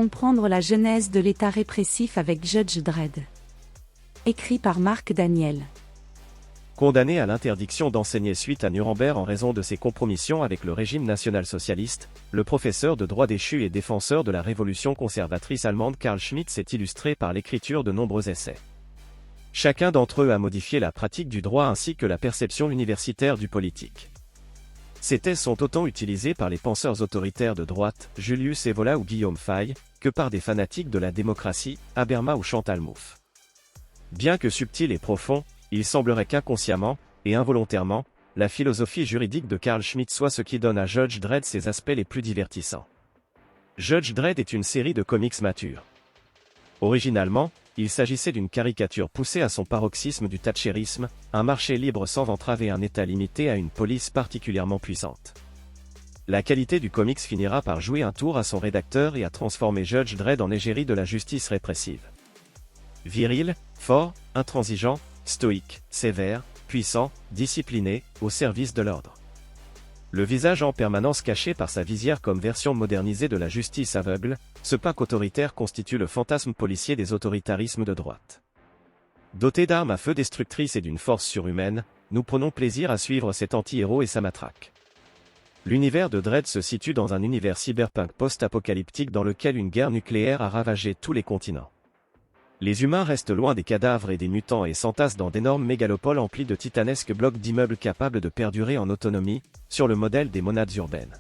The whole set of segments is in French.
comprendre la genèse de l'État répressif avec Judge Dredd. Écrit par Marc Daniel. Condamné à l'interdiction d'enseigner suite à Nuremberg en raison de ses compromissions avec le régime national-socialiste, le professeur de droit déchu et défenseur de la révolution conservatrice allemande Carl Schmitt s'est illustré par l'écriture de nombreux essais. Chacun d'entre eux a modifié la pratique du droit ainsi que la perception universitaire du politique. Ces thèses sont autant utilisées par les penseurs autoritaires de droite, Julius Evola ou Guillaume Fay, que par des fanatiques de la démocratie, Habermas ou Chantal Mouffe. Bien que subtil et profond, il semblerait qu'inconsciemment, et involontairement, la philosophie juridique de Carl Schmitt soit ce qui donne à Judge Dredd ses aspects les plus divertissants. Judge Dredd est une série de comics matures. Originalement, il s'agissait d'une caricature poussée à son paroxysme du thatcherisme, un marché libre sans entrave et un État limité à une police particulièrement puissante. La qualité du comics finira par jouer un tour à son rédacteur et à transformer Judge Dredd en égérie de la justice répressive. Viril, fort, intransigeant, stoïque, sévère, puissant, discipliné, au service de l'ordre. Le visage en permanence caché par sa visière comme version modernisée de la justice aveugle, ce pack autoritaire constitue le fantasme policier des autoritarismes de droite. Doté d'armes à feu destructrices et d'une force surhumaine, nous prenons plaisir à suivre cet anti-héros et sa matraque. L'univers de Dredd se situe dans un univers cyberpunk post-apocalyptique dans lequel une guerre nucléaire a ravagé tous les continents. Les humains restent loin des cadavres et des mutants et s'entassent dans d'énormes mégalopoles emplies de titanesques blocs d'immeubles capables de perdurer en autonomie, sur le modèle des monades urbaines.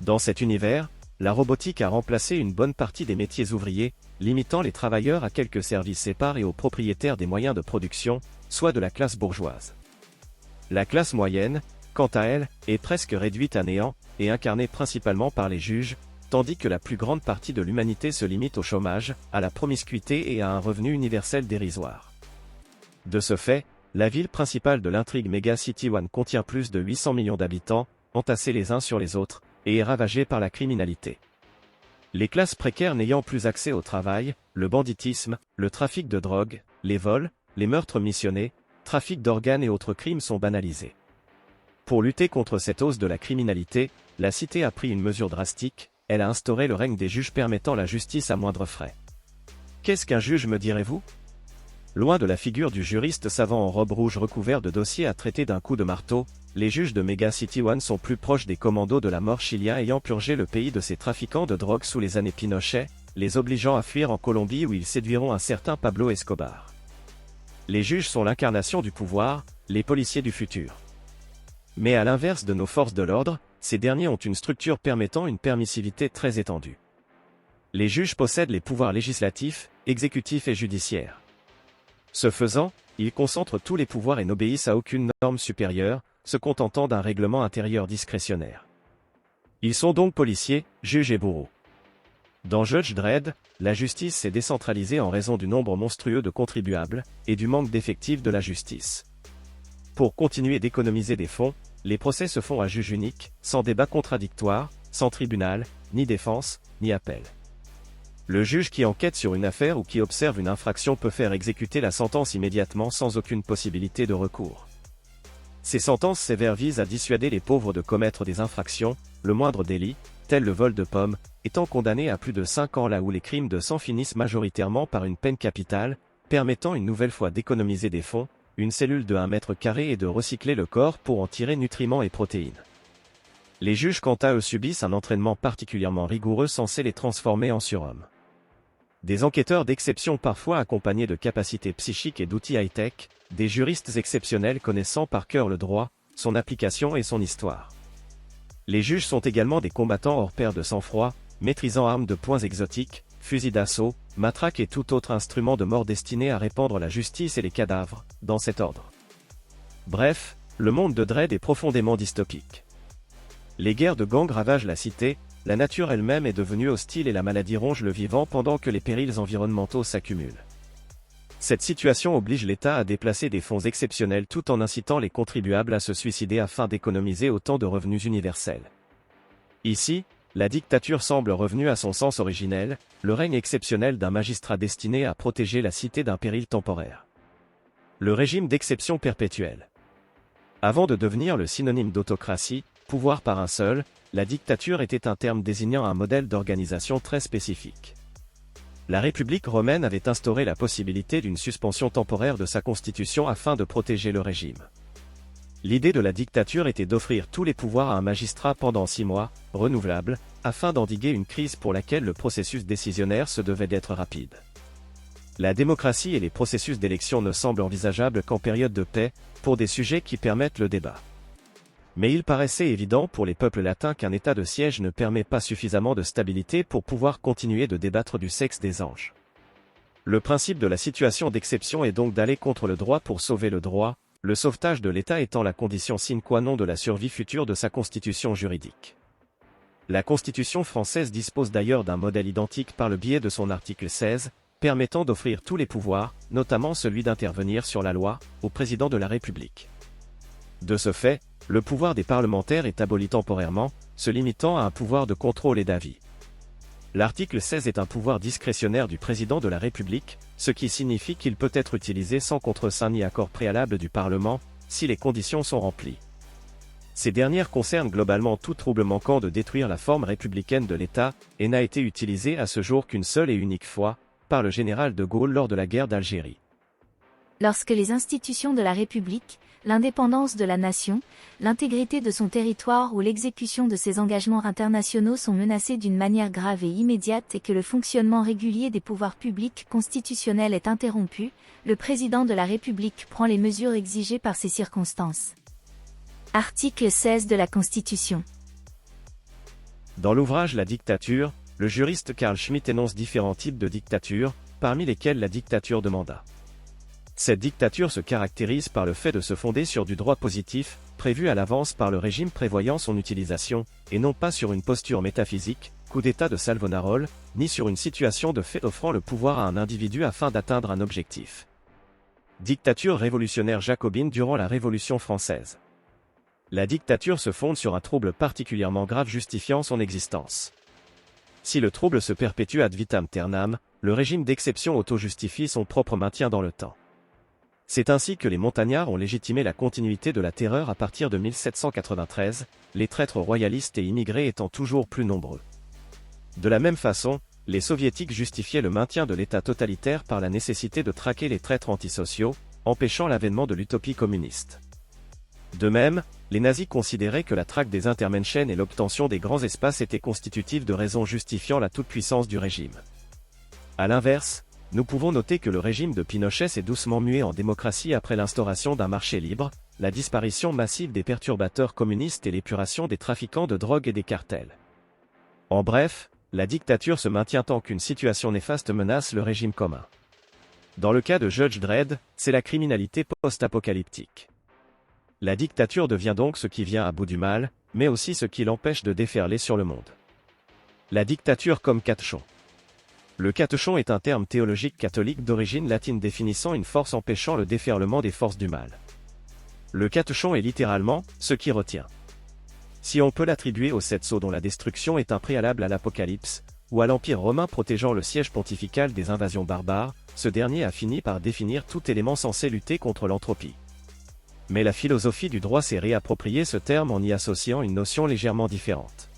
Dans cet univers, la robotique a remplacé une bonne partie des métiers ouvriers, limitant les travailleurs à quelques services épars et aux propriétaires des moyens de production, soit de la classe bourgeoise. La classe moyenne, quant à elle, est presque réduite à néant, et incarnée principalement par les juges, tandis que la plus grande partie de l'humanité se limite au chômage, à la promiscuité et à un revenu universel dérisoire. De ce fait, la ville principale de l'intrigue Mega City One contient plus de 800 millions d'habitants, entassés les uns sur les autres, et est ravagée par la criminalité. Les classes précaires n'ayant plus accès au travail, le banditisme, le trafic de drogue, les vols, les meurtres missionnés, trafic d'organes et autres crimes sont banalisés. Pour lutter contre cette hausse de la criminalité, la cité a pris une mesure drastique. Elle a instauré le règne des juges permettant la justice à moindre frais. Qu'est-ce qu'un juge, me direz-vous? Loin de la figure du juriste savant en robe rouge recouvert de dossiers à traiter d'un coup de marteau, les juges de Mega City One sont plus proches des commandos de la mort chilien ayant purgé le pays de ses trafiquants de drogue sous les années Pinochet, les obligeant à fuir en Colombie où ils séduiront un certain Pablo Escobar. Les juges sont l'incarnation du pouvoir, les policiers du futur. Mais à l'inverse de nos forces de l'ordre, ces derniers ont une structure permettant une permissivité très étendue. Les juges possèdent les pouvoirs législatifs, exécutifs et judiciaires. Ce faisant, ils concentrent tous les pouvoirs et n'obéissent à aucune norme supérieure, se contentant d'un règlement intérieur discrétionnaire. Ils sont donc policiers, juges et bourreaux. Dans Judge Dredd, la justice s'est décentralisée en raison du nombre monstrueux de contribuables, et du manque d'effectifs de la justice. Pour continuer d'économiser des fonds, les procès se font à juge unique, sans débat contradictoire, sans tribunal, ni défense, ni appel. Le juge qui enquête sur une affaire ou qui observe une infraction peut faire exécuter la sentence immédiatement sans aucune possibilité de recours. Ces sentences sévères visent à dissuader les pauvres de commettre des infractions, le moindre délit, tel le vol de pommes, étant condamné à plus de 5 ans là où les crimes de sang finissent majoritairement par une peine capitale, permettant une nouvelle fois d'économiser des fonds, une cellule de 1 mètre carré et de recycler le corps pour en tirer nutriments et protéines. Les juges quant à eux subissent un entraînement particulièrement rigoureux censé les transformer en surhommes. Des enquêteurs d'exception parfois accompagnés de capacités psychiques et d'outils high-tech, des juristes exceptionnels connaissant par cœur le droit, son application et son histoire. Les juges sont également des combattants hors pair de sang-froid, maîtrisant armes de poings exotiques, fusils d'assaut, matraques et tout autre instrument de mort destiné à répandre la justice et les cadavres, dans cet ordre. Bref, le monde de Dredd est profondément dystopique. Les guerres de gangs ravagent la cité, la nature elle-même est devenue hostile et la maladie ronge le vivant pendant que les périls environnementaux s'accumulent. Cette situation oblige l'État à déplacer des fonds exceptionnels tout en incitant les contribuables à se suicider afin d'économiser autant de revenus universels. Ici, la dictature semble revenue à son sens originel, le règne exceptionnel d'un magistrat destiné à protéger la cité d'un péril temporaire. Le régime d'exception perpétuelle. Avant de devenir le synonyme d'autocratie, pouvoir par un seul, la dictature était un terme désignant un modèle d'organisation très spécifique. La République romaine avait instauré la possibilité d'une suspension temporaire de sa constitution afin de protéger le régime. L'idée de la dictature était d'offrir tous les pouvoirs à un magistrat pendant 6 mois, renouvelables, afin d'endiguer une crise pour laquelle le processus décisionnaire se devait d'être rapide. La démocratie et les processus d'élection ne semblent envisageables qu'en période de paix, pour des sujets qui permettent le débat. Mais il paraissait évident pour les peuples latins qu'un état de siège ne permet pas suffisamment de stabilité pour pouvoir continuer de débattre du sexe des anges. Le principe de la situation d'exception est donc d'aller contre le droit pour sauver le droit, le sauvetage de l'État étant la condition sine qua non de la survie future de sa constitution juridique. La Constitution française dispose d'ailleurs d'un modèle identique par le biais de son article 16, permettant d'offrir tous les pouvoirs, notamment celui d'intervenir sur la loi, au président de la République. De ce fait, le pouvoir des parlementaires est aboli temporairement, se limitant à un pouvoir de contrôle et d'avis. L'article 16 est un pouvoir discrétionnaire du président de la République, ce qui signifie qu'il peut être utilisé sans contre-seing ni accord préalable du Parlement, si les conditions sont remplies. Ces dernières concernent globalement tout trouble manquant de détruire la forme républicaine de l'État, et n'a été utilisé à ce jour qu'une seule et unique fois, par le général de Gaulle lors de la guerre d'Algérie. Lorsque les institutions de la République, l'indépendance de la nation, l'intégrité de son territoire ou l'exécution de ses engagements internationaux sont menacés d'une manière grave et immédiate et que le fonctionnement régulier des pouvoirs publics constitutionnels est interrompu, le président de la République prend les mesures exigées par ces circonstances. Article 16 de la Constitution. Dans l'ouvrage La dictature, le juriste Carl Schmitt énonce différents types de dictature, parmi lesquels la dictature de mandat. Cette dictature se caractérise par le fait de se fonder sur du droit positif, prévu à l'avance par le régime prévoyant son utilisation, et non pas sur une posture métaphysique, coup d'état de Salvonarole, ni sur une situation de fait offrant le pouvoir à un individu afin d'atteindre un objectif. Dictature révolutionnaire jacobine durant la Révolution française. La dictature se fonde sur un trouble particulièrement grave justifiant son existence. Si le trouble se perpétue ad vitam aeternam, le régime d'exception auto-justifie son propre maintien dans le temps. C'est ainsi que les montagnards ont légitimé la continuité de la terreur à partir de 1793, les traîtres royalistes et immigrés étant toujours plus nombreux. De la même façon, les soviétiques justifiaient le maintien de l'État totalitaire par la nécessité de traquer les traîtres antisociaux, empêchant l'avènement de l'utopie communiste. De même, les nazis considéraient que la traque des Intermenschen et l'obtention des grands espaces étaient constitutives de raisons justifiant la toute-puissance du régime. À l'inverse, nous pouvons noter que le régime de Pinochet s'est doucement mué en démocratie après l'instauration d'un marché libre, la disparition massive des perturbateurs communistes et l'épuration des trafiquants de drogue et des cartels. En bref, la dictature se maintient tant qu'une situation néfaste menace le régime commun. Dans le cas de Judge Dredd, c'est la criminalité post-apocalyptique. La dictature devient donc ce qui vient à bout du mal, mais aussi ce qui l'empêche de déferler sur le monde. La dictature comme catechon. Le catechon est un terme théologique catholique d'origine latine définissant une force empêchant le déferlement des forces du mal. Le catechon est littéralement « ce qui retient ». Si on peut l'attribuer aux 7 sceaux dont la destruction est un préalable à l'Apocalypse, ou à l'Empire romain protégeant le siège pontifical des invasions barbares, ce dernier a fini par définir tout élément censé lutter contre l'entropie. Mais la philosophie du droit s'est réapproprié ce terme en y associant une notion légèrement différente.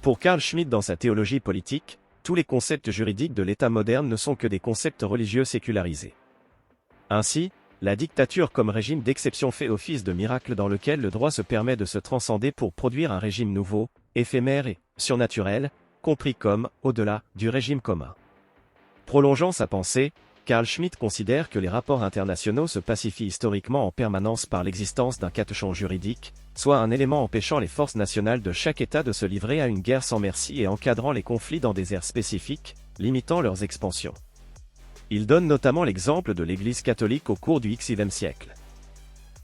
Pour Carl Schmitt dans sa théologie politique, tous les concepts juridiques de l'État moderne ne sont que des concepts religieux sécularisés. Ainsi, la dictature comme régime d'exception fait office de miracle dans lequel le droit se permet de se transcender pour produire un régime nouveau, éphémère et surnaturel, compris comme au-delà du régime commun. Prolongeant sa pensée, Carl Schmitt considère que les rapports internationaux se pacifient historiquement en permanence par l'existence d'un catechon juridique, soit un élément empêchant les forces nationales de chaque État de se livrer à une guerre sans merci et encadrant les conflits dans des aires spécifiques, limitant leurs expansions. Il donne notamment l'exemple de l'Église catholique au cours du XIe siècle.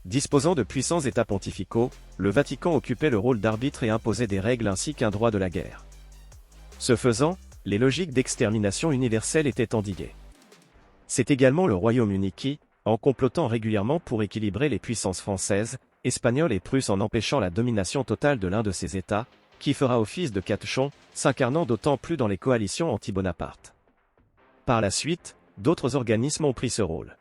Disposant de puissants États pontificaux, le Vatican occupait le rôle d'arbitre et imposait des règles ainsi qu'un droit de la guerre. Ce faisant, les logiques d'extermination universelle étaient endiguées. C'est également le Royaume-Uni qui, en complotant régulièrement pour équilibrer les puissances françaises, espagnoles et prusses en empêchant la domination totale de l'un de ces États, qui fera office de catechon, s'incarnant d'autant plus dans les coalitions anti-Bonaparte. Par la suite, d'autres organismes ont pris ce rôle.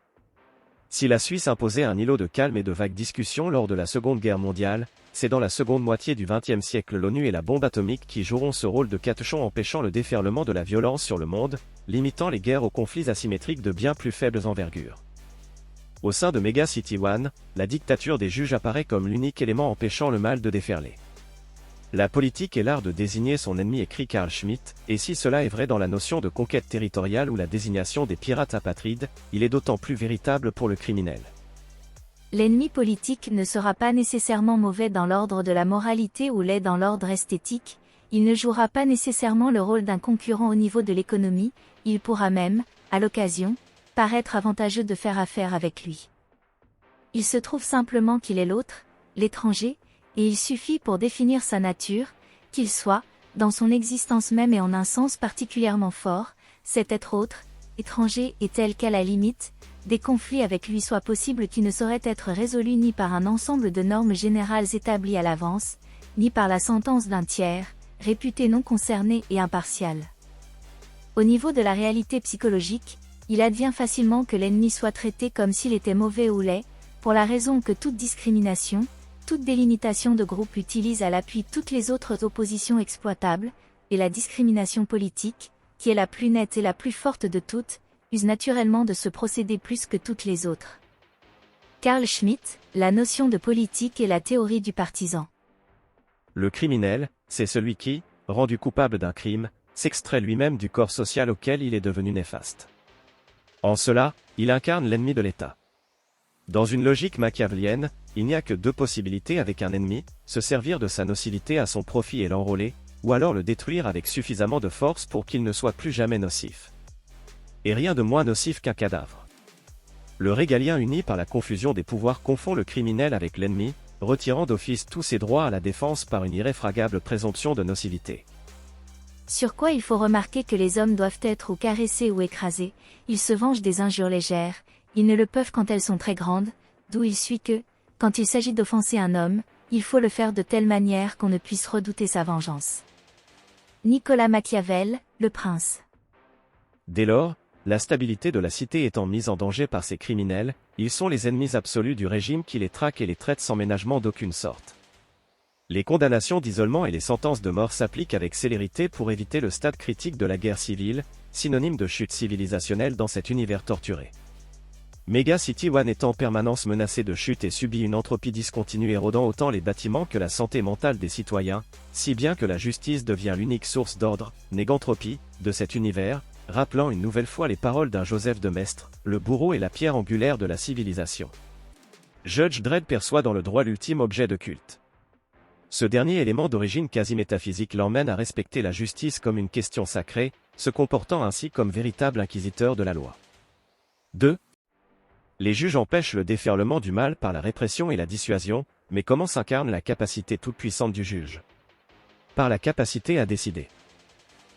Si la Suisse imposait un îlot de calme et de vagues discussions lors de la Seconde Guerre mondiale, c'est dans la seconde moitié du XXe siècle l'ONU et la bombe atomique qui joueront ce rôle de catechon empêchant le déferlement de la violence sur le monde, limitant les guerres aux conflits asymétriques de bien plus faibles envergures. Au sein de Mega City One, la dictature des juges apparaît comme l'unique élément empêchant le mal de déferler. La politique est l'art de désigner son ennemi, écrit Carl Schmitt, et si cela est vrai dans la notion de conquête territoriale ou la désignation des pirates apatrides, il est d'autant plus véritable pour le criminel. L'ennemi politique ne sera pas nécessairement mauvais dans l'ordre de la moralité ou laid dans l'ordre esthétique, il ne jouera pas nécessairement le rôle d'un concurrent au niveau de l'économie, il pourra même, à l'occasion, paraître avantageux de faire affaire avec lui. Il se trouve simplement qu'il est l'autre, l'étranger, et il suffit pour définir sa nature, qu'il soit, dans son existence même et en un sens particulièrement fort, cet être autre, étranger et tel qu'à la limite, des conflits avec lui soient possibles qui ne sauraient être résolus ni par un ensemble de normes générales établies à l'avance, ni par la sentence d'un tiers, réputé non concerné et impartial. Au niveau de la réalité psychologique, il advient facilement que l'ennemi soit traité comme s'il était mauvais ou laid, pour la raison que toute discrimination, toute délimitation de groupe utilise à l'appui toutes les autres oppositions exploitables, et la discrimination politique, qui est la plus nette et la plus forte de toutes, use naturellement de ce procédé plus que toutes les autres. Carl Schmitt, la notion de politique et la théorie du partisan. Le criminel, c'est celui qui, rendu coupable d'un crime, s'extrait lui-même du corps social auquel il est devenu néfaste. En cela, il incarne l'ennemi de l'État. Dans une logique machiavélienne, il n'y a que deux possibilités avec un ennemi, se servir de sa nocivité à son profit et l'enrôler, ou alors le détruire avec suffisamment de force pour qu'il ne soit plus jamais nocif. Et rien de moins nocif qu'un cadavre. Le régalien uni par la confusion des pouvoirs confond le criminel avec l'ennemi, retirant d'office tous ses droits à la défense par une irréfragable présomption de nocivité. Sur quoi il faut remarquer que les hommes doivent être ou caressés ou écrasés, ils se vengent des injures légères, ils ne le peuvent quand elles sont très grandes, d'où il suit que, quand il s'agit d'offenser un homme, il faut le faire de telle manière qu'on ne puisse redouter sa vengeance. Nicolas Machiavel, Le Prince. Dès lors, la stabilité de la cité étant mise en danger par ces criminels, ils sont les ennemis absolus du régime qui les traque et les traite sans ménagement d'aucune sorte. Les condamnations d'isolement et les sentences de mort s'appliquent avec célérité pour éviter le stade critique de la guerre civile, synonyme de chute civilisationnelle dans cet univers torturé. Mega City One est en permanence menacée de chute et subit une entropie discontinue érodant autant les bâtiments que la santé mentale des citoyens, si bien que la justice devient l'unique source d'ordre, négantropie, de cet univers, rappelant une nouvelle fois les paroles d'un Joseph de Maistre, le bourreau est la pierre angulaire de la civilisation. Judge Dredd perçoit dans le droit l'ultime objet de culte. Ce dernier élément d'origine quasi métaphysique l'emmène à respecter la justice comme une question sacrée, se comportant ainsi comme véritable inquisiteur de la loi. 2. Les juges empêchent le déferlement du mal par la répression et la dissuasion, mais comment s'incarne la capacité toute-puissante du juge? Par la capacité à décider.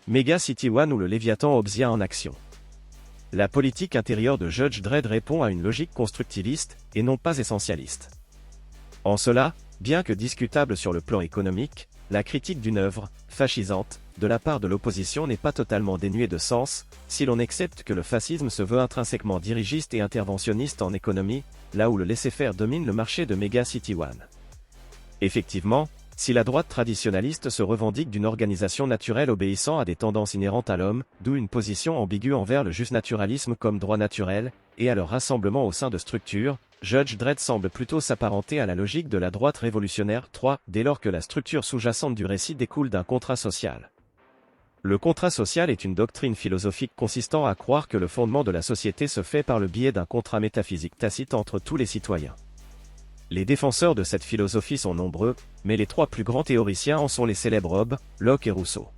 Mega City One ou le Léviathan Hobbesien en action. La politique intérieure de Judge Dredd répond à une logique constructiviste, et non pas essentialiste. En cela, bien que discutable sur le plan économique, la critique d'une œuvre, fascisante, de la part de l'opposition n'est pas totalement dénuée de sens, si l'on accepte que le fascisme se veut intrinsèquement dirigiste et interventionniste en économie, là où le laisser-faire domine le marché de Mega City One. Effectivement, si la droite traditionnaliste se revendique d'une organisation naturelle obéissant à des tendances inhérentes à l'homme, d'où une position ambiguë envers le justnaturalisme comme droit naturel, et à leur rassemblement au sein de structures, Judge Dredd semble plutôt s'apparenter à la logique de la droite révolutionnaire 3, dès lors que la structure sous-jacente du récit découle d'un contrat social. Le contrat social est une doctrine philosophique consistant à croire que le fondement de la société se fait par le biais d'un contrat métaphysique tacite entre tous les citoyens. Les défenseurs de cette philosophie sont nombreux, mais les trois plus grands théoriciens en sont les célèbres Hobbes, Locke et Rousseau.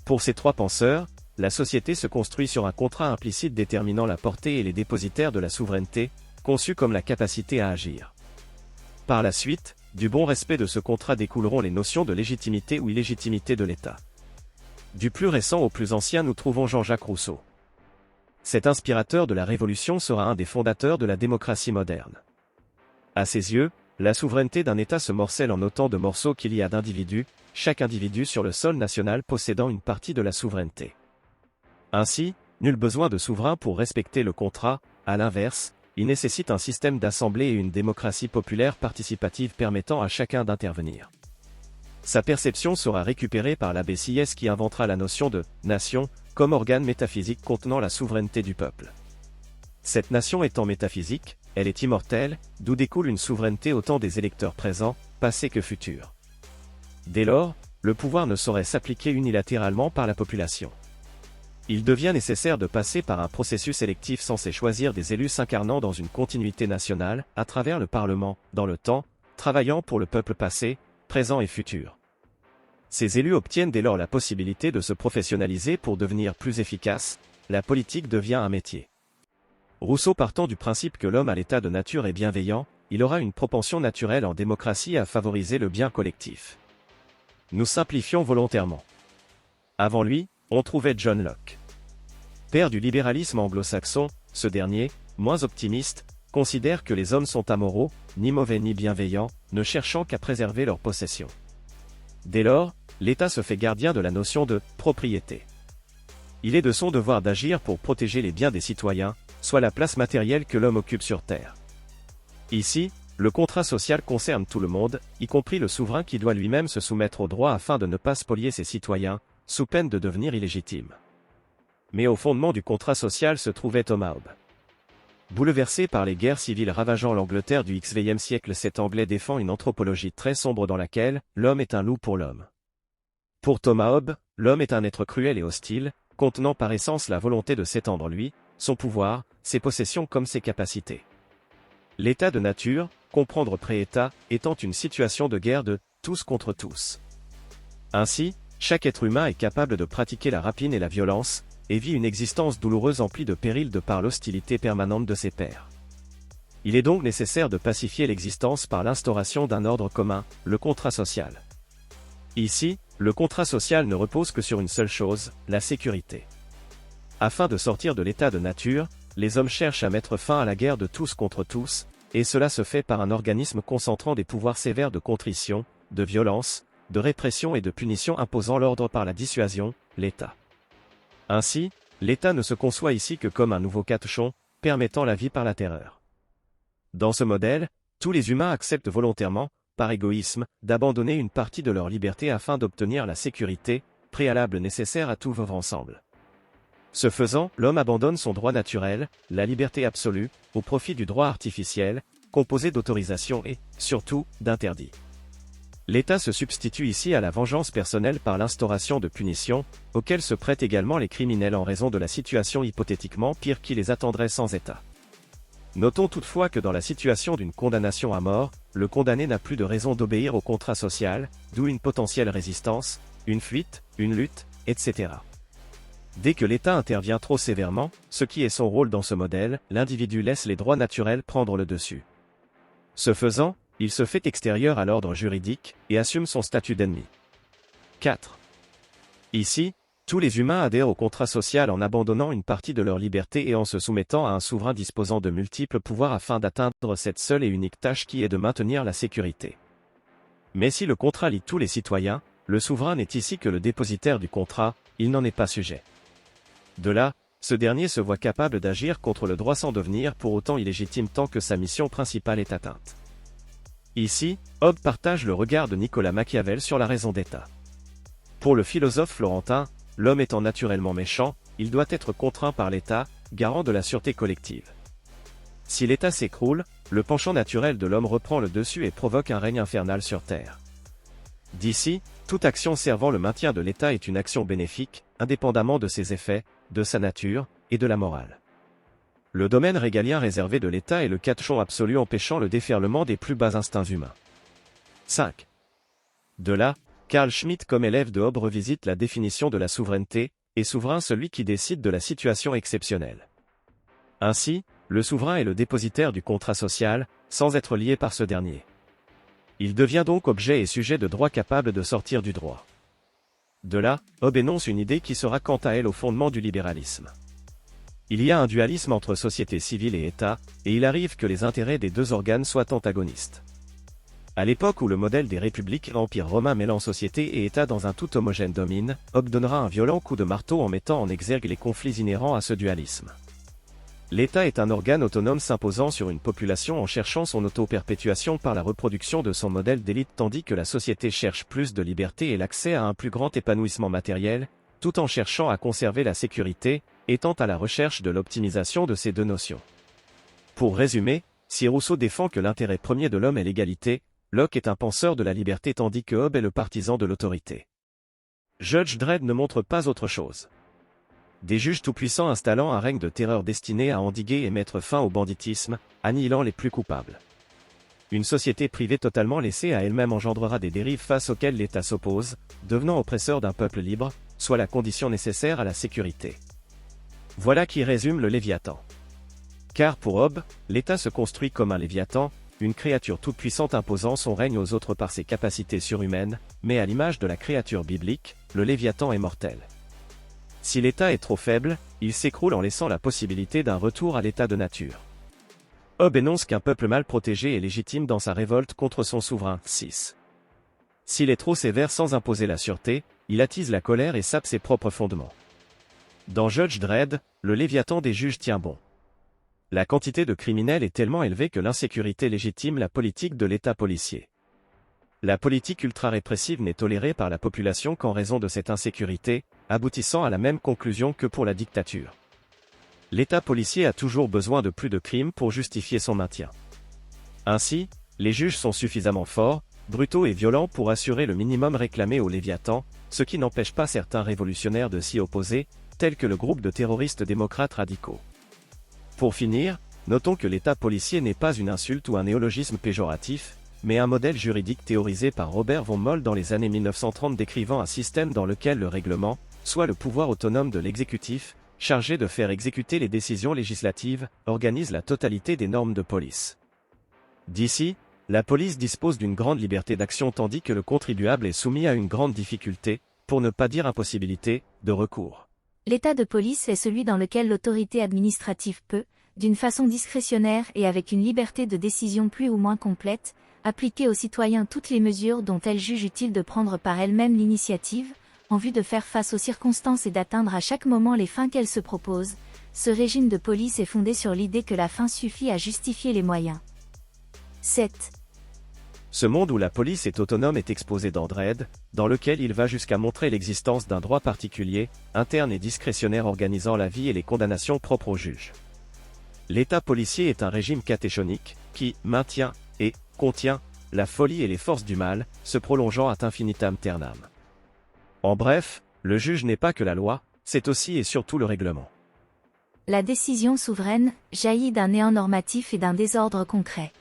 Pour ces trois penseurs, la société se construit sur un contrat implicite déterminant la portée et les dépositaires de la souveraineté, conçu comme la capacité à agir. Par la suite, du bon respect de ce contrat découleront les notions de légitimité ou illégitimité de l'État. Du plus récent au plus ancien nous trouvons Jean-Jacques Rousseau. Cet inspirateur de la Révolution sera un des fondateurs de la démocratie moderne. À ses yeux, la souveraineté d'un État se morcelle en autant de morceaux qu'il y a d'individus, chaque individu sur le sol national possédant une partie de la souveraineté. Ainsi, nul besoin de souverain pour respecter le contrat, à l'inverse, il nécessite un système d'assemblée et une démocratie populaire participative permettant à chacun d'intervenir. Sa perception sera récupérée par l'abbé Sieyès qui inventera la notion de « nation » comme organe métaphysique contenant la souveraineté du peuple. Cette nation étant métaphysique, elle est immortelle, d'où découle une souveraineté autant des électeurs présents, passés que futurs. Dès lors, le pouvoir ne saurait s'appliquer unilatéralement par la population. Il devient nécessaire de passer par un processus électif censé choisir des élus s'incarnant dans une continuité nationale, à travers le Parlement, dans le temps, travaillant pour le peuple passé, présent et futur. Ces élus obtiennent dès lors la possibilité de se professionnaliser pour devenir plus efficaces, la politique devient un métier. Rousseau partant du principe que l'homme à l'état de nature est bienveillant, il aura une propension naturelle en démocratie à favoriser le bien collectif. Nous simplifions volontairement. Avant lui, on trouvait John Locke. Père du libéralisme anglo-saxon, ce dernier, moins optimiste, considère que les hommes sont amoraux, ni mauvais ni bienveillants, ne cherchant qu'à préserver leurs possessions. Dès lors, l'État se fait gardien de la notion de « propriété ». Il est de son devoir d'agir pour protéger les biens des citoyens, soit la place matérielle que l'homme occupe sur terre. Ici, le contrat social concerne tout le monde, y compris le souverain qui doit lui-même se soumettre au droit afin de ne pas spolier ses citoyens, sous peine de devenir illégitime. Mais au fondement du contrat social se trouvait Thomas Hobbes. Bouleversé par les guerres civiles ravageant l'Angleterre du XVe siècle, cet Anglais défend une anthropologie très sombre dans laquelle l'homme est un loup pour l'homme. Pour Thomas Hobbes, l'homme est un être cruel et hostile, contenant par essence la volonté de s'étendre lui, son pouvoir, ses possessions comme ses capacités. L'état de nature, comprendre pré-état, étant une situation de guerre de tous contre tous. Ainsi, chaque être humain est capable de pratiquer la rapine et la violence, et vit une existence douloureuse emplie de périls de par l'hostilité permanente de ses pairs. Il est donc nécessaire de pacifier l'existence par l'instauration d'un ordre commun, le contrat social. Ici, le contrat social ne repose que sur une seule chose, la sécurité. Afin de sortir de l'état de nature, les hommes cherchent à mettre fin à la guerre de tous contre tous, et cela se fait par un organisme concentrant des pouvoirs sévères de contrition, de violence, de répression et de punition imposant l'ordre par la dissuasion, l'État. Ainsi, l'État ne se conçoit ici que comme un nouveau catechon, permettant la vie par la terreur. Dans ce modèle, tous les humains acceptent volontairement, par égoïsme, d'abandonner une partie de leur liberté afin d'obtenir la sécurité, préalable nécessaire à tout vivre ensemble. Ce faisant, l'homme abandonne son droit naturel, la liberté absolue, au profit du droit artificiel, composé d'autorisations et, surtout, d'interdits. L'État se substitue ici à la vengeance personnelle par l'instauration de punitions, auxquelles se prêtent également les criminels en raison de la situation hypothétiquement pire qui les attendrait sans État. Notons toutefois que dans la situation d'une condamnation à mort, le condamné n'a plus de raison d'obéir au contrat social, d'où une potentielle résistance, une fuite, une lutte, etc. Dès que l'État intervient trop sévèrement, ce qui est son rôle dans ce modèle, l'individu laisse les droits naturels prendre le dessus. Ce faisant, il se fait extérieur à l'ordre juridique, et assume son statut d'ennemi. 4. Ici, tous les humains adhèrent au contrat social en abandonnant une partie de leur liberté et en se soumettant à un souverain disposant de multiples pouvoirs afin d'atteindre cette seule et unique tâche qui est de maintenir la sécurité. Mais si le contrat lie tous les citoyens, le souverain n'est ici que le dépositaire du contrat, il n'en est pas sujet. De là, ce dernier se voit capable d'agir contre le droit sans devenir pour autant illégitime tant que sa mission principale est atteinte. Ici, Hobbes partage le regard de Nicolas Machiavel sur la raison d'État. Pour le philosophe florentin, l'homme étant naturellement méchant, il doit être contraint par l'État, garant de la sûreté collective. Si l'État s'écroule, le penchant naturel de l'homme reprend le dessus et provoque un règne infernal sur terre. D'ici, toute action servant le maintien de l'État est une action bénéfique, indépendamment de ses effets, de sa nature, et de la morale. Le domaine régalien réservé de l'État est le catechon absolu empêchant le déferlement des plus bas instincts humains. 5. De là, Carl Schmitt comme élève de Hobbes revisite la définition de la souveraineté, et souverain celui qui décide de la situation exceptionnelle. Ainsi, le souverain est le dépositaire du contrat social, sans être lié par ce dernier. Il devient donc objet et sujet de droit capable de sortir du droit. De là, Hobbes énonce une idée qui sera quant à elle au fondement du libéralisme. Il y a un dualisme entre société civile et État, et il arrive que les intérêts des deux organes soient antagonistes. À l'époque où le modèle des républiques empire romain mêlant société et État dans un tout homogène domine, Hobbes donnera un violent coup de marteau en mettant en exergue les conflits inhérents à ce dualisme. L'État est un organe autonome s'imposant sur une population en cherchant son auto-perpétuation par la reproduction de son modèle d'élite tandis que la société cherche plus de liberté et l'accès à un plus grand épanouissement matériel, tout en cherchant à conserver la sécurité, étant à la recherche de l'optimisation de ces deux notions. Pour résumer, si Rousseau défend que l'intérêt premier de l'homme est l'égalité, Locke est un penseur de la liberté tandis que Hobbes est le partisan de l'autorité. Judge Dredd ne montre pas autre chose. Des juges tout-puissants installant un règne de terreur destiné à endiguer et mettre fin au banditisme, annihilant les plus coupables. Une société privée totalement laissée à elle-même engendrera des dérives face auxquelles l'État s'oppose, devenant oppresseur d'un peuple libre, soit la condition nécessaire à la sécurité. Voilà qui résume le Léviathan. Car pour Hobbes, l'État se construit comme un Léviathan, une créature toute-puissante imposant son règne aux autres par ses capacités surhumaines, mais à l'image de la créature biblique, le Léviathan est mortel. Si l'État est trop faible, il s'écroule en laissant la possibilité d'un retour à l'état de nature. Hobbes énonce qu'un peuple mal protégé est légitime dans sa révolte contre son souverain. 6. S'il est trop sévère sans imposer la sûreté, il attise la colère et sape ses propres fondements. Dans Judge Dredd, le Léviathan des juges tient bon. La quantité de criminels est tellement élevée que l'insécurité légitime la politique de l'État policier. La politique ultra-répressive n'est tolérée par la population qu'en raison de cette insécurité, aboutissant à la même conclusion que pour la dictature. L'État policier a toujours besoin de plus de crimes pour justifier son maintien. Ainsi, les juges sont suffisamment forts, brutaux et violents pour assurer le minimum réclamé au Léviathan, ce qui n'empêche pas certains révolutionnaires de s'y opposer, tels que le groupe de terroristes démocrates radicaux. Pour finir, notons que l'État policier n'est pas une insulte ou un néologisme péjoratif, mais un modèle juridique théorisé par Robert von Moll dans les années 1930 décrivant un système dans lequel le règlement, soit le pouvoir autonome de l'exécutif, chargé de faire exécuter les décisions législatives, organise la totalité des normes de police. D'ici, la police dispose d'une grande liberté d'action tandis que le contribuable est soumis à une grande difficulté, pour ne pas dire impossibilité, de recours. L'état de police est celui dans lequel l'autorité administrative peut, d'une façon discrétionnaire et avec une liberté de décision plus ou moins complète, appliquer aux citoyens toutes les mesures dont elle juge utile de prendre par elle-même l'initiative, en vue de faire face aux circonstances et d'atteindre à chaque moment les fins qu'elle se propose. Ce régime de police est fondé sur l'idée que la fin suffit à justifier les moyens. 7. Ce monde où la police est autonome est exposé dans Dredd, dans lequel il va jusqu'à montrer l'existence d'un droit particulier, interne et discrétionnaire organisant la vie et les condamnations propres aux juges. L'État policier est un régime catéchonique, qui maintient et contient la folie et les forces du mal, se prolongeant ad infinitum aeternam. En bref, le juge n'est pas que la loi, c'est aussi et surtout le règlement. La décision souveraine jaillit d'un néant normatif et d'un désordre concret.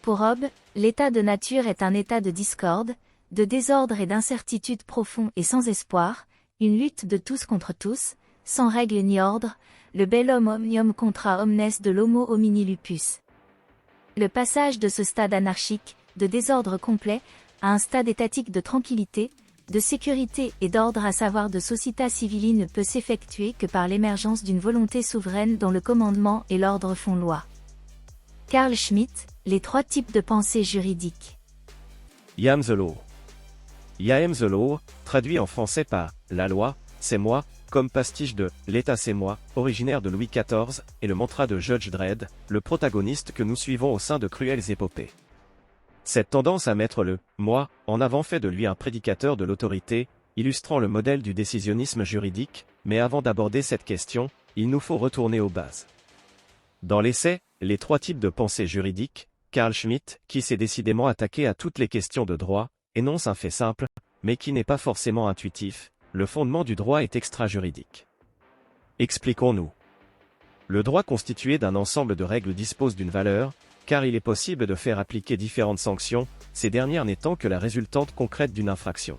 Pour Hobbes, l'état de nature est un état de discorde, de désordre et d'incertitude profond et sans espoir, une lutte de tous contre tous, sans règle ni ordre, le bellum omnium contra omnes de l'homo homini lupus. Le passage de ce stade anarchique, de désordre complet, à un stade étatique de tranquillité, de sécurité et d'ordre à savoir de societas civili ne peut s'effectuer que par l'émergence d'une volonté souveraine dont le commandement et l'ordre font loi. Carl Schmitt, les 3 types de pensée juridique. Yam the law. Yaem the law, traduit en français par « la loi, c'est moi », comme pastiche de « l'État c'est moi », originaire de Louis XIV, et le mantra de Judge Dredd, le protagoniste que nous suivons au sein de cruelles épopées. Cette tendance à mettre le « moi » en avant fait de lui un prédicateur de l'autorité, illustrant le modèle du décisionnisme juridique, mais avant d'aborder cette question, il nous faut retourner aux bases. Dans l'essai « Les 3 types de pensée juridique », Carl Schmitt, qui s'est décidément attaqué à toutes les questions de droit, énonce un fait simple, mais qui n'est pas forcément intuitif: le fondement du droit est extra-juridique. Expliquons-nous. Le droit constitué d'un ensemble de règles dispose d'une valeur, car il est possible de faire appliquer différentes sanctions, ces dernières n'étant que la résultante concrète d'une infraction.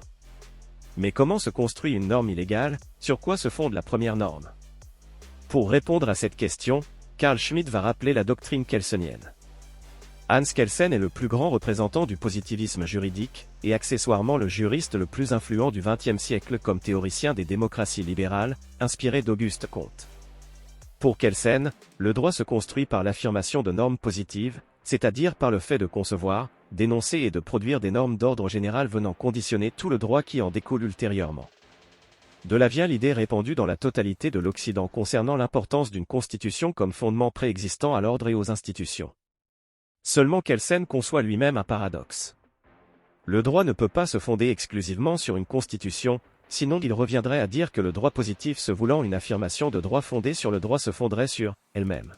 Mais comment se construit une norme illégale, sur quoi se fonde la première norme? Pour répondre à cette question, Carl Schmitt va rappeler la doctrine kelsenienne. Hans Kelsen est le plus grand représentant du positivisme juridique, et accessoirement le juriste le plus influent du XXe siècle comme théoricien des démocraties libérales, inspiré d'Auguste Comte. Pour Kelsen, le droit se construit par l'affirmation de normes positives, c'est-à-dire par le fait de concevoir, d'énoncer et de produire des normes d'ordre général venant conditionner tout le droit qui en découle ultérieurement. De là vient l'idée répandue dans la totalité de l'Occident concernant l'importance d'une constitution comme fondement préexistant à l'ordre et aux institutions. Seulement Kelsen conçoit lui-même un paradoxe. Le droit ne peut pas se fonder exclusivement sur une constitution, sinon il reviendrait à dire que le droit positif se voulant une affirmation de droit fondée sur le droit se fonderait sur elle-même.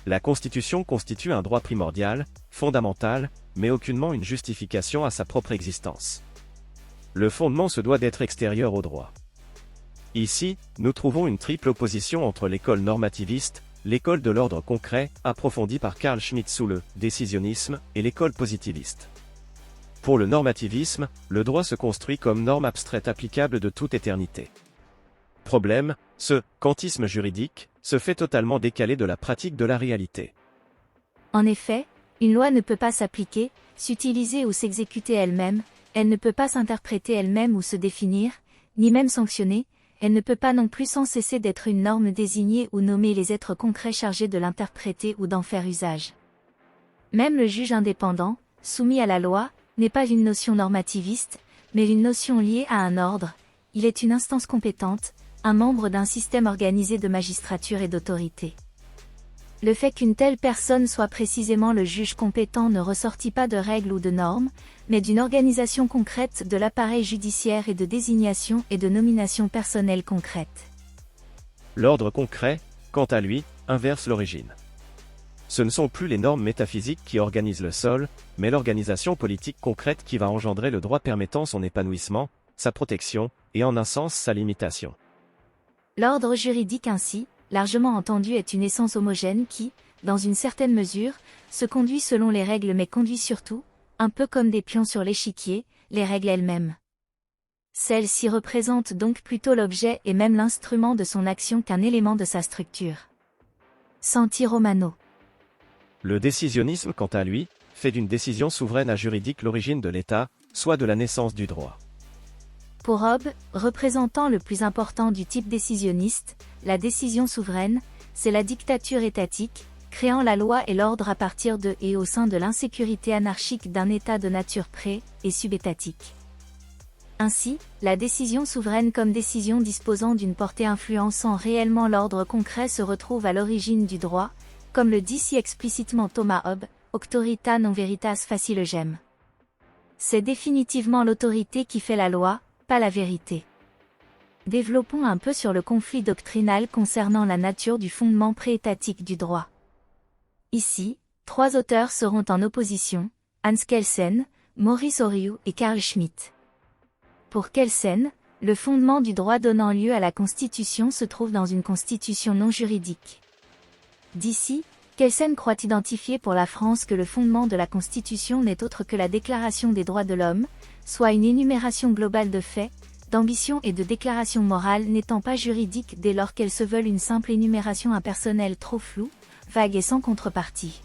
La constitution constitue un droit primordial, fondamental, mais aucunement une justification à sa propre existence. Le fondement se doit d'être extérieur au droit. Ici, nous trouvons une triple opposition entre l'école normativiste, l'école de l'ordre concret, approfondie par Carl Schmitt sous le décisionnisme, et l'école positiviste. Pour le normativisme, le droit se construit comme norme abstraite applicable de toute éternité. Problème, ce kantisme juridique se fait totalement décalé de la pratique de la réalité. En effet, une loi ne peut pas s'appliquer, s'utiliser ou s'exécuter elle-même, elle ne peut pas s'interpréter elle-même ou se définir, ni même sanctionner, elle ne peut pas non plus sans cesser d'être une norme désignée ou nommer les êtres concrets chargés de l'interpréter ou d'en faire usage. Même le juge indépendant, soumis à la loi, n'est pas une notion normativiste, mais une notion liée à un ordre, il est une instance compétente, un membre d'un système organisé de magistrature et d'autorité. Le fait qu'une telle personne soit précisément le juge compétent ne ressortit pas de règles ou de normes, mais d'une organisation concrète de l'appareil judiciaire et de désignation et de nomination personnelle concrète. L'ordre concret, quant à lui, inverse l'origine. Ce ne sont plus les normes métaphysiques qui organisent le sol, mais l'organisation politique concrète qui va engendrer le droit permettant son épanouissement, sa protection, et en un sens sa limitation. L'ordre juridique ainsi, largement entendu est une essence homogène qui, dans une certaine mesure, se conduit selon les règles mais conduit surtout, un peu comme des pions sur l'échiquier, les règles elles-mêmes. Celles-ci représentent donc plutôt l'objet et même l'instrument de son action qu'un élément de sa structure. Santi Romano. Le décisionnisme, quant à lui, fait d'une décision souveraine à juridique l'origine de l'État, soit de la naissance du droit. Pour Hobbes, représentant le plus important du type décisionniste, la décision souveraine, c'est la dictature étatique, créant la loi et l'ordre à partir de et au sein de l'insécurité anarchique d'un état de nature pré- et subétatique. Ainsi, la décision souveraine comme décision disposant d'une portée influençant réellement l'ordre concret se retrouve à l'origine du droit, comme le dit si explicitement Thomas Hobbes, Auctorita non veritas facilegem. C'est définitivement l'autorité qui fait la loi, pas la vérité. Développons un peu sur le conflit doctrinal concernant la nature du fondement préétatique du droit. Ici, trois auteurs seront en opposition, Hans Kelsen, Maurice Horiou et Carl Schmitt. Pour Kelsen, le fondement du droit donnant lieu à la Constitution se trouve dans une constitution non juridique. D'ici, Kelsen croit identifier pour la France que le fondement de la Constitution n'est autre que la Déclaration des droits de l'homme, soit une énumération globale de faits, d'ambitions et de déclarations morales n'étant pas juridiques dès lors qu'elles se veulent une simple énumération impersonnelle trop floue, vague et sans contrepartie.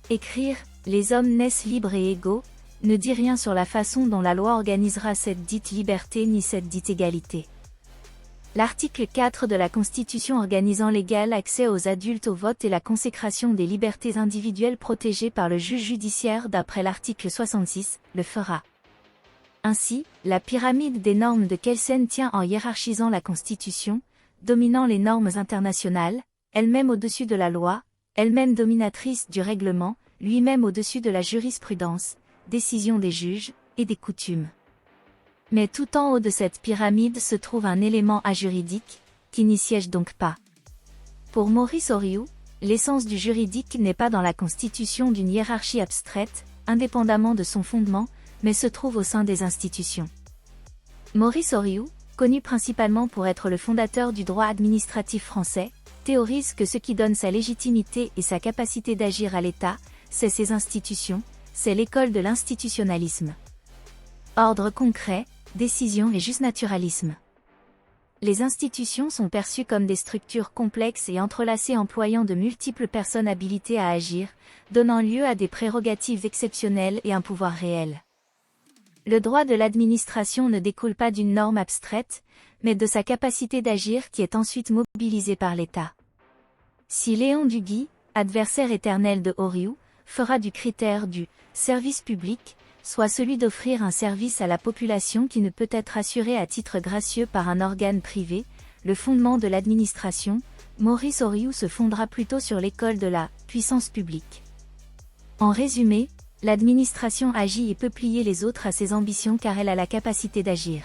Écrire « Les hommes naissent libres et égaux » ne dit rien sur la façon dont la loi organisera cette dite liberté ni cette dite égalité. L'article 4 de la Constitution organisant l'égal accès aux adultes au vote et la consécration des libertés individuelles protégées par le juge judiciaire d'après l'article 66, le fera. Ainsi, la pyramide des normes de Kelsen tient en hiérarchisant la Constitution, dominant les normes internationales, elle-même au-dessus de la loi, elle-même dominatrice du règlement, lui-même au-dessus de la jurisprudence, décision des juges, et des coutumes. Mais tout en haut de cette pyramide se trouve un élément ajuridique, qui n'y siège donc pas. Pour Maurice Horiou, l'essence du juridique n'est pas dans la constitution d'une hiérarchie abstraite, indépendamment de son fondement, mais se trouve au sein des institutions. Maurice Horiou, connu principalement pour être le fondateur du droit administratif français, théorise que ce qui donne sa légitimité et sa capacité d'agir à l'État, c'est ses institutions, c'est l'école de l'institutionnalisme. Ordre concret, décision et justnaturalisme. Les institutions sont perçues comme des structures complexes et entrelacées employant de multiples personnes habilitées à agir, donnant lieu à des prérogatives exceptionnelles et un pouvoir réel. Le droit de l'administration ne découle pas d'une norme abstraite, mais de sa capacité d'agir qui est ensuite mobilisée par l'État. Si Léon Duguy, adversaire éternel de Horiou, fera du critère du « service public » soit celui d'offrir un service à la population qui ne peut être assuré à titre gracieux par un organe privé, le fondement de l'administration, Maurice Horiou se fondera plutôt sur l'école de la puissance publique. En résumé, l'administration agit et peut plier les autres à ses ambitions car elle a la capacité d'agir.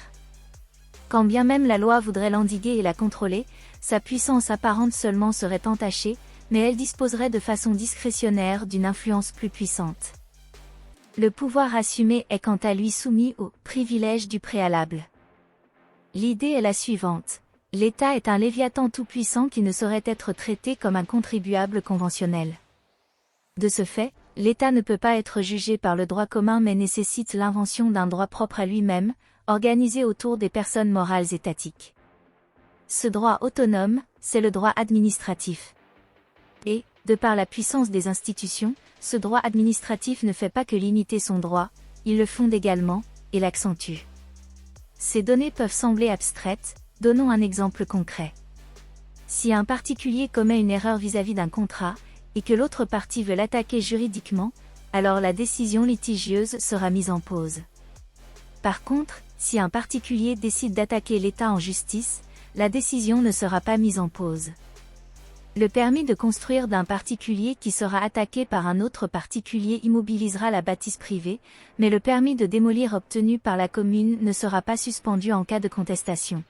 Quand bien même la loi voudrait l'endiguer et la contrôler, sa puissance apparente seulement serait entachée, mais elle disposerait de façon discrétionnaire d'une influence plus puissante. Le pouvoir assumé est quant à lui soumis au privilège du préalable. L'idée est la suivante. L'État est un léviathan tout-puissant qui ne saurait être traité comme un contribuable conventionnel. De ce fait, l'État ne peut pas être jugé par le droit commun mais nécessite l'invention d'un droit propre à lui-même, organisé autour des personnes morales étatiques. Ce droit autonome, c'est le droit administratif. Et, de par la puissance des institutions, ce droit administratif ne fait pas que limiter son droit, il le fonde également, et l'accentue. Ces données peuvent sembler abstraites, donnons un exemple concret. Si un particulier commet une erreur vis-à-vis d'un contrat, et que l'autre partie veut l'attaquer juridiquement, alors la décision litigieuse sera mise en pause. Par contre, si un particulier décide d'attaquer l'État en justice, la décision ne sera pas mise en pause. Le permis de construire d'un particulier qui sera attaqué par un autre particulier immobilisera la bâtisse privée, mais le permis de démolir obtenu par la commune ne sera pas suspendu en cas de contestation.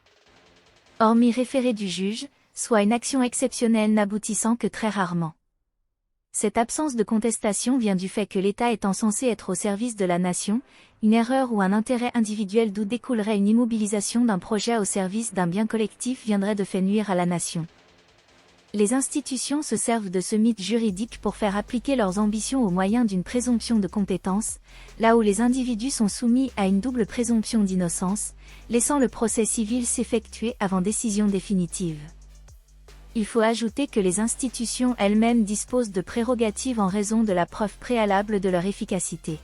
Hormis référé du juge, soit une action exceptionnelle n'aboutissant que très rarement. Cette absence de contestation vient du fait que l'État étant censé être au service de la nation, une erreur ou un intérêt individuel d'où découlerait une immobilisation d'un projet au service d'un bien collectif viendrait de fait nuire à la nation. Les institutions se servent de ce mythe juridique pour faire appliquer leurs ambitions au moyen d'une présomption de compétence, là où les individus sont soumis à une double présomption d'innocence, laissant le procès civil s'effectuer avant décision définitive. Il faut ajouter que les institutions elles-mêmes disposent de prérogatives en raison de la preuve préalable de leur efficacité.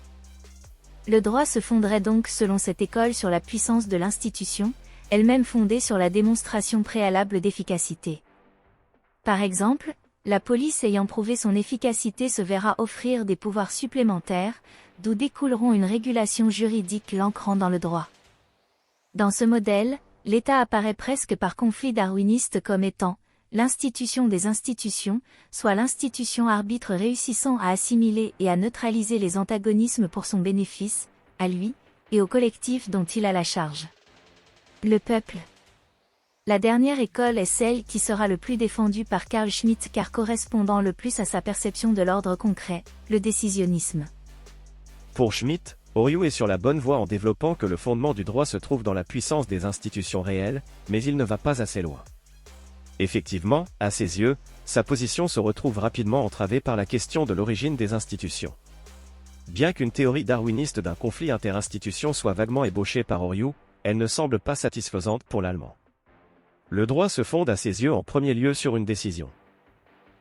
Le droit se fonderait donc selon cette école sur la puissance de l'institution, elle-même fondée sur la démonstration préalable d'efficacité. Par exemple, la police ayant prouvé son efficacité se verra offrir des pouvoirs supplémentaires, d'où découleront une régulation juridique l'ancrant dans le droit. Dans ce modèle, l'État apparaît presque par conflit darwiniste comme étant l'institution des institutions, soit l'institution arbitre réussissant à assimiler et à neutraliser les antagonismes pour son bénéfice, à lui, et au collectif dont il a la charge. Le peuple. La dernière école est celle qui sera le plus défendue par Carl Schmitt car correspondant le plus à sa perception de l'ordre concret, le décisionnisme. Pour Schmitt, Horiou est sur la bonne voie en développant que le fondement du droit se trouve dans la puissance des institutions réelles, mais il ne va pas assez loin. Effectivement, à ses yeux, sa position se retrouve rapidement entravée par la question de l'origine des institutions. Bien qu'une théorie darwiniste d'un conflit interinstitutions soit vaguement ébauchée par Horiou, elle ne semble pas satisfaisante pour l'allemand. Le droit se fonde à ses yeux en premier lieu sur une décision.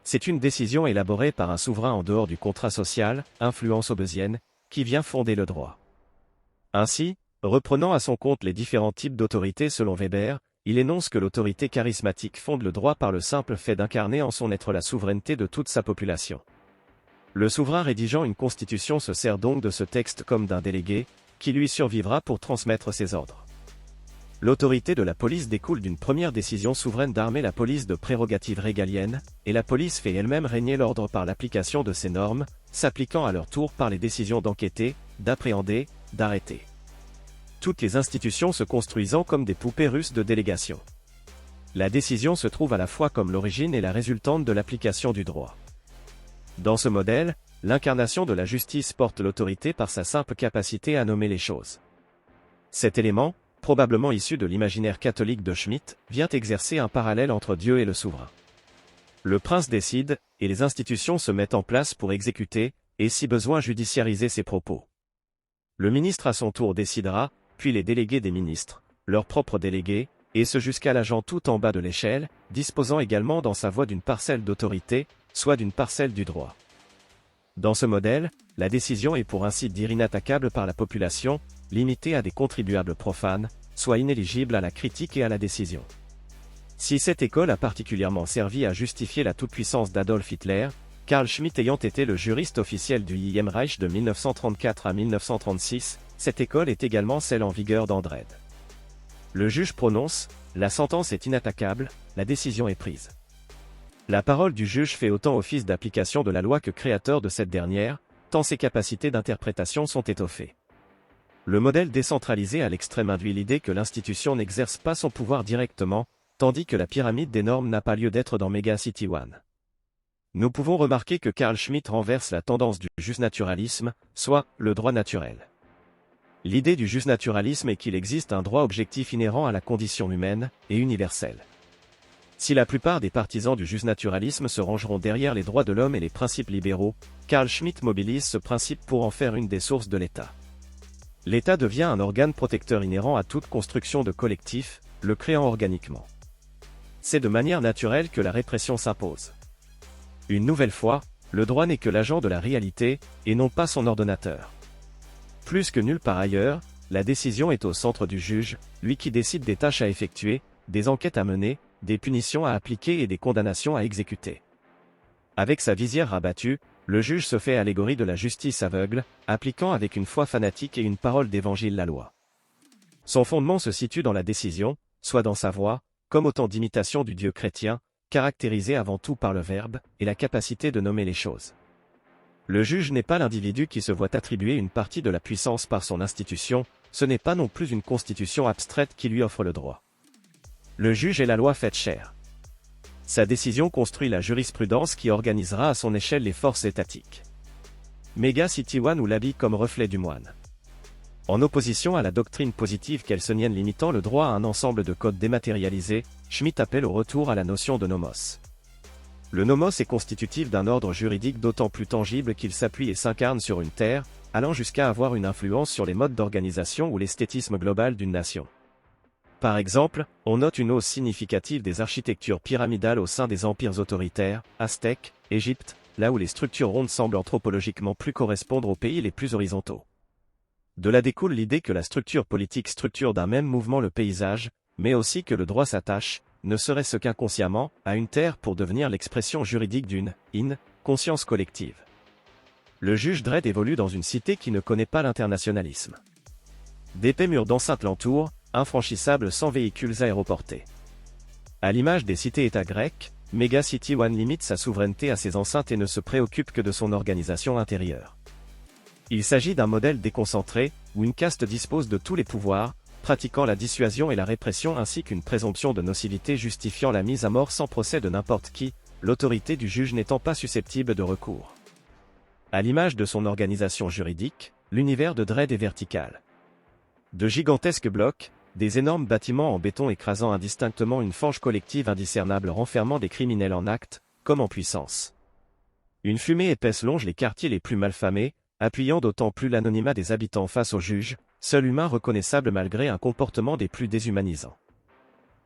C'est une décision élaborée par un souverain en dehors du contrat social, influence hobbesienne, qui vient fonder le droit. Ainsi, reprenant à son compte les différents types d'autorité selon Weber, il énonce que l'autorité charismatique fonde le droit par le simple fait d'incarner en son être la souveraineté de toute sa population. Le souverain rédigeant une constitution se sert donc de ce texte comme d'un délégué, qui lui survivra pour transmettre ses ordres. L'autorité de la police découle d'une première décision souveraine d'armer la police de prérogatives régaliennes, et la police fait elle-même régner l'ordre par l'application de ces normes, s'appliquant à leur tour par les décisions d'enquêter, d'appréhender, d'arrêter. Toutes les institutions se construisant comme des poupées russes de délégation. La décision se trouve à la fois comme l'origine et la résultante de l'application du droit. Dans ce modèle, l'incarnation de la justice porte l'autorité par sa simple capacité à nommer les choses. Cet élément, probablement issu de l'imaginaire catholique de Schmitt, vient exercer un parallèle entre Dieu et le souverain. Le prince décide, et les institutions se mettent en place pour exécuter, et si besoin judiciariser ses propos. Le ministre à son tour décidera, puis les délégués des ministres, leurs propres délégués, et ce jusqu'à l'agent tout en bas de l'échelle, disposant également dans sa voix d'une parcelle d'autorité, soit d'une parcelle du droit. Dans ce modèle, la décision est pour ainsi dire inattaquable par la population, limitée à des contribuables profanes, soit inéligible à la critique et à la décision. Si cette école a particulièrement servi à justifier la toute-puissance d'Adolf Hitler, Carl Schmitt ayant été le juriste officiel du I. Reich de 1934 à 1936, cette école est également celle en vigueur dans Dredd. Le juge prononce, la sentence est inattaquable, la décision est prise. La parole du juge fait autant office d'application de la loi que créateur de cette dernière, tant ses capacités d'interprétation sont étoffées. Le modèle décentralisé à l'extrême induit l'idée que l'institution n'exerce pas son pouvoir directement, tandis que la pyramide des normes n'a pas lieu d'être dans Mega City One. Nous pouvons remarquer que Carl Schmitt renverse la tendance du justnaturalisme, soit le droit naturel. L'idée du justnaturalisme est qu'il existe un droit objectif inhérent à la condition humaine, et universel. Si la plupart des partisans du justnaturalisme se rangeront derrière les droits de l'homme et les principes libéraux, Carl Schmitt mobilise ce principe pour en faire une des sources de l'État. L'État devient un organe protecteur inhérent à toute construction de collectif, le créant organiquement. C'est de manière naturelle que la répression s'impose. Une nouvelle fois, le droit n'est que l'agent de la réalité, et non pas son ordonnateur. Plus que nulle part ailleurs, la décision est au centre du juge, lui qui décide des tâches à effectuer, des enquêtes à mener, des punitions à appliquer et des condamnations à exécuter. Avec sa visière rabattue, le juge se fait allégorie de la justice aveugle, appliquant avec une foi fanatique et une parole d'évangile la loi. Son fondement se situe dans la décision, soit dans sa voix, comme autant d'imitation du Dieu chrétien, caractérisé avant tout par le verbe, et la capacité de nommer les choses. Le juge n'est pas l'individu qui se voit attribuer une partie de la puissance par son institution, ce n'est pas non plus une constitution abstraite qui lui offre le droit. Le juge est la loi faite chair. Sa décision construit la jurisprudence qui organisera à son échelle les forces étatiques. Mega City One ou l'habille comme reflet du moine. En opposition à la doctrine positive kelsenienne limitant le droit à un ensemble de codes dématérialisés, Schmitt appelle au retour à la notion de nomos. Le nomos est constitutif d'un ordre juridique d'autant plus tangible qu'il s'appuie et s'incarne sur une terre, allant jusqu'à avoir une influence sur les modes d'organisation ou l'esthétisme global d'une nation. Par exemple, on note une hausse significative des architectures pyramidales au sein des empires autoritaires, Aztèques, Égypte, là où les structures rondes semblent anthropologiquement plus correspondre aux pays les plus horizontaux. De là découle l'idée que la structure politique structure d'un même mouvement le paysage, mais aussi que le droit s'attache, ne serait-ce qu'inconsciemment, à une terre pour devenir l'expression juridique d'une conscience collective. Le juge Dredd évolue dans une cité qui ne connaît pas l'internationalisme. D'épais murs d'enceinte l'entourent, infranchissables sans véhicules aéroportés. À l'image des cités-États grecques, Mega City One limite sa souveraineté à ses enceintes et ne se préoccupe que de son organisation intérieure. Il s'agit d'un modèle déconcentré, où une caste dispose de tous les pouvoirs, pratiquant la dissuasion et la répression ainsi qu'une présomption de nocivité justifiant la mise à mort sans procès de n'importe qui, l'autorité du juge n'étant pas susceptible de recours. À l'image de son organisation juridique, l'univers de Dredd est vertical. De gigantesques blocs, des énormes bâtiments en béton écrasant indistinctement une fange collective indiscernable renfermant des criminels en acte, comme en puissance. Une fumée épaisse longe les quartiers les plus malfamés, appuyant d'autant plus l'anonymat des habitants face au juge, seul humain reconnaissable malgré un comportement des plus déshumanisants.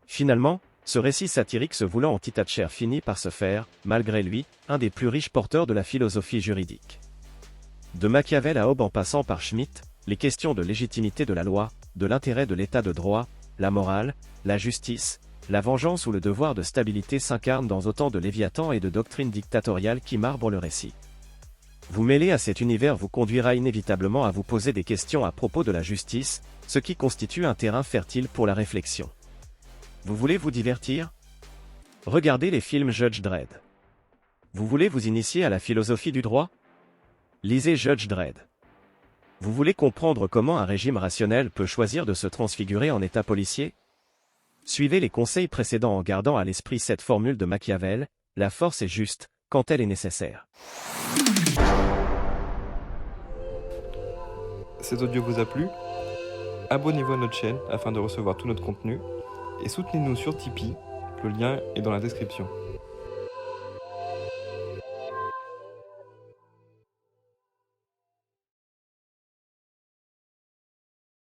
Finalement, ce récit satirique se voulant anti-Thatcher finit par se faire, malgré lui, un des plus riches porteurs de la philosophie juridique. De Machiavel à Hobbes en passant par Schmitt, les questions de légitimité de la loi, de l'intérêt de l'état de droit, la morale, la justice, la vengeance ou le devoir de stabilité s'incarnent dans autant de léviathans et de doctrines dictatoriales qui marbrent le récit. Vous mêler à cet univers vous conduira inévitablement à vous poser des questions à propos de la justice, ce qui constitue un terrain fertile pour la réflexion. Vous voulez vous divertir? Regardez les films Judge Dredd. Vous voulez vous initier à la philosophie du droit? Lisez Judge Dredd. Vous voulez comprendre comment un régime rationnel peut choisir de se transfigurer en état policier? Suivez les conseils précédents en gardant à l'esprit cette formule de Machiavel, la force est juste, quand elle est nécessaire. Cet audio vous a plu? Abonnez-vous à notre chaîne afin de recevoir tout notre contenu et soutenez-nous sur Tipeee, le lien est dans la description.